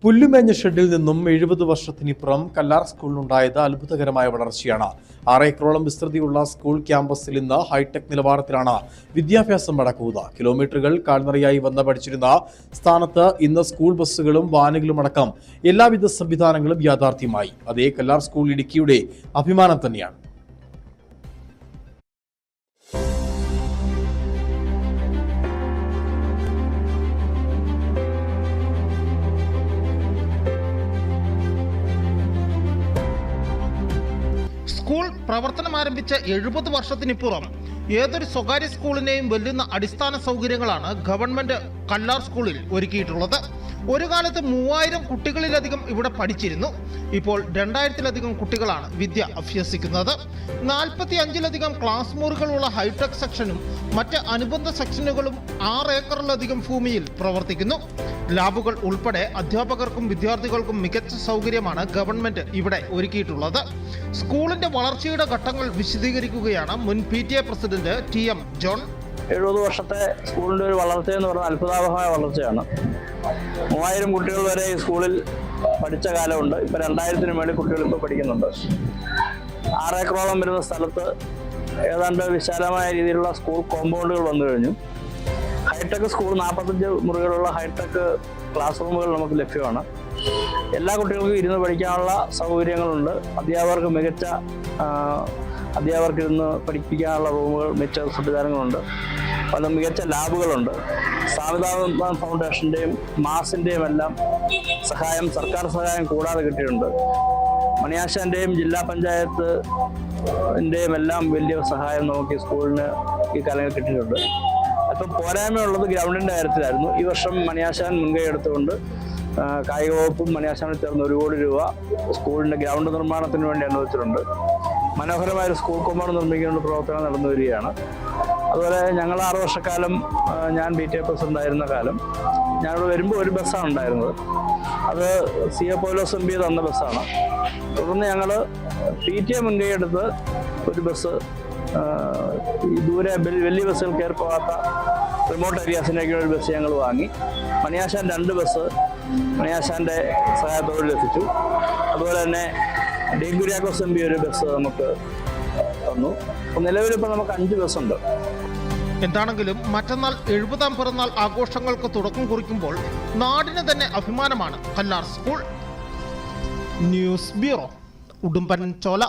പുല്ലുമേഞ്ഞ ഷെഡിൽ നിന്നും 70 വർഷത്തിനിപ്പുറം കല്ലാർ സ്കൂളിനുണ്ടായത് അത്ഭുതകരമായ വളർച്ചയാണ്. 6 ഏക്കറോളം വിസ്തൃതിയുള്ള സ്കൂൾ ക്യാമ്പസിൽ ഇന്ന് ഹൈടെക് നിലവാരത്തിലാണ് വിദ്യാഭ്യാസം നടക്കുന്നത്. കിലോമീറ്ററുകൾ കാൽനടയായി വന്ന് പഠിച്ചിരുന്ന സ്ഥാനത്ത് ഇന്ന് സ്കൂൾ ബസ്സുകളും വാനുകളും അടക്കം എല്ലാവിധ സംവിധാനങ്ങളും യാഥാർത്ഥ്യമായി. അതേ കല്ലാർ സ്കൂൾ ഇടുക്കിയുടെ അഭിമാനം തന്നെയാണ്. സ്കൂൾ പ്രവർത്തനം ആരംഭിച്ച 70 വർഷത്തിനിപ്പുറം ഏതൊരു സ്വകാര്യ സ്കൂളിനെയും വെല്ലുന്ന അടിസ്ഥാന സൗകര്യങ്ങളാണ് ഗവൺമെന്റ് കല്ലാർ സ്കൂളിൽ ഒരുക്കിയിട്ടുള്ളത്. ഒരു കാലത്ത് 3000 കുട്ടികളിലധികം ഇവിടെ പഠിച്ചിരുന്നു. ഇപ്പോൾ 2000-ലധികം കുട്ടികളാണ് വിദ്യ അഭ്യസിക്കുന്നത്. 45-ലധികം ക്ലാസ് മുറികളുള്ള ഹൈടെക് സെക്ഷനും മറ്റ് അനുബന്ധ സെക്ഷനുകളും 6 ഏക്കറിലധികം ഭൂമിയിൽ പ്രവർത്തിക്കുന്നു. ലാബുകൾ ഉൾപ്പെടെ അധ്യാപകർക്കും വിദ്യാർത്ഥികൾക്കും മികച്ച സൗകര്യമാണ് ഗവൺമെന്റ് ഇവിടെ ഒരുക്കിയിട്ടുള്ളത്. സ്കൂളിന്റെ വളർച്ചയുടെ ഘട്ടങ്ങൾ വിശദീകരിക്കുകയാണ് മുൻ PTA പ്രസിഡന്റ് TM ജോൺ. 70 വർഷത്തെ സ്കൂളിൻ്റെ ഒരു വളർച്ച എന്ന് പറഞ്ഞാൽ അത്ഭുതാവഹമായ വളർച്ചയാണ്. 3000 കുട്ടികൾ വരെ ഈ സ്കൂളിൽ പഠിച്ച കാലമുണ്ട്. ഇപ്പോൾ 2000-ന് മേളിൽ കുട്ടികൾ ഇപ്പോൾ പഠിക്കുന്നുണ്ട്. 6 ഏക്കറോളം വരുന്ന സ്ഥലത്ത് ഏതാണ്ട് വിശാലമായ രീതിയിലുള്ള സ്കൂൾ കോമ്പൗണ്ടുകൾ വന്നു കഴിഞ്ഞു. ഹൈടെക് സ്കൂൾ 45 മുറികളുള്ള ഹൈടെക് ക്ലാസ് റൂമുകൾ നമുക്ക് ലഭ്യമാണ്. എല്ലാ കുട്ടികൾക്കും ഇരുന്ന് പഠിക്കാനുള്ള സൗകര്യങ്ങളുണ്ട്. അധ്യാപകർക്ക് മികച്ച അധ്യാപകർക്ക് ഇരുന്ന് പഠിപ്പിക്കാനുള്ള റൂമുകൾ, മികച്ച സംവിധാനങ്ങളുണ്ട്. പല മികച്ച ലാബുകളുണ്ട്. സാവിതാ ഫൗണ്ടേഷൻ്റെയും മാസിൻ്റെയും എല്ലാം സഹായം, സർക്കാർ സഹായം കൂടാതെ കിട്ടിയിട്ടുണ്ട്. മണിയാശാൻ്റെയും ജില്ലാ പഞ്ചായത്തിൻ്റെയും എല്ലാം വലിയ സഹായം നമുക്ക് ഈ സ്കൂളിന് ഈ കാലങ്ങളിൽ കിട്ടിയിട്ടുണ്ട്. അപ്പം പോരായ്മയുള്ളത് ഗ്രൗണ്ടിൻ്റെ കാര്യത്തിലായിരുന്നു. ഈ വർഷം മണിയാശാൻ മുൻകൈ എടുത്തുകൊണ്ട് കായിക വകുപ്പും മണിയാശാനും ചേർന്ന് 1 കോടി രൂപ സ്കൂളിൻ്റെ ഗ്രൗണ്ട് നിർമ്മാണത്തിന് വേണ്ടി അനുവദിച്ചിട്ടുണ്ട്. മനോഹരമായൊരു സ്കൂൾ കോമ്പൗണ്ട് നിർമ്മിക്കാനുള്ള പ്രവർത്തനം നടന്നു വരികയാണ്. അതുപോലെ ഞങ്ങൾ 6 വർഷക്കാലം ഞാൻ PTA പ്രസിഡന്റ് ആയിരുന്ന കാലം ഞാനിവിടെ വരുമ്പോൾ ഒരു ബസ്സാണ് ഉണ്ടായിരുന്നത്. അത് CA പൗലോസ് MP തന്ന ബസ്സാണ്. തുടർന്ന് ഞങ്ങൾ PTA മുൻകൈ എടുത്ത് ഒരു ബസ് ഈ ദൂരെ വലിയ ബസ്സുകൾ കയറി പോകാത്ത റിമോട്ട് ഏരിയാസിനേക്കുള്ള ഒരു ബസ് ഞങ്ങൾ വാങ്ങി. മണിയാശാൻ 2 ബസ് മണിയാശാൻ്റെ സഹായത്തോടെ ലഭിച്ചു. അതുപോലെ തന്നെ D. കുര്യാക്കോസ് MP ഒരു ബസ് നമുക്ക് തന്നു. നിലവിലിപ്പോൾ നമുക്ക് 5 ബസ്സുണ്ട്. എന്താണെങ്കിലും മറ്റന്നാൾ 70ാം പിറന്നാൾ ആഘോഷങ്ങൾക്ക് തുടക്കം കുറിക്കുമ്പോൾ നാടിന് തന്നെ അഭിമാനമാണ് കല്ലാർ സ്കൂൾ. ന്യൂസ് ബ്യൂറോ, ഉടുമ്പൻ ചോല.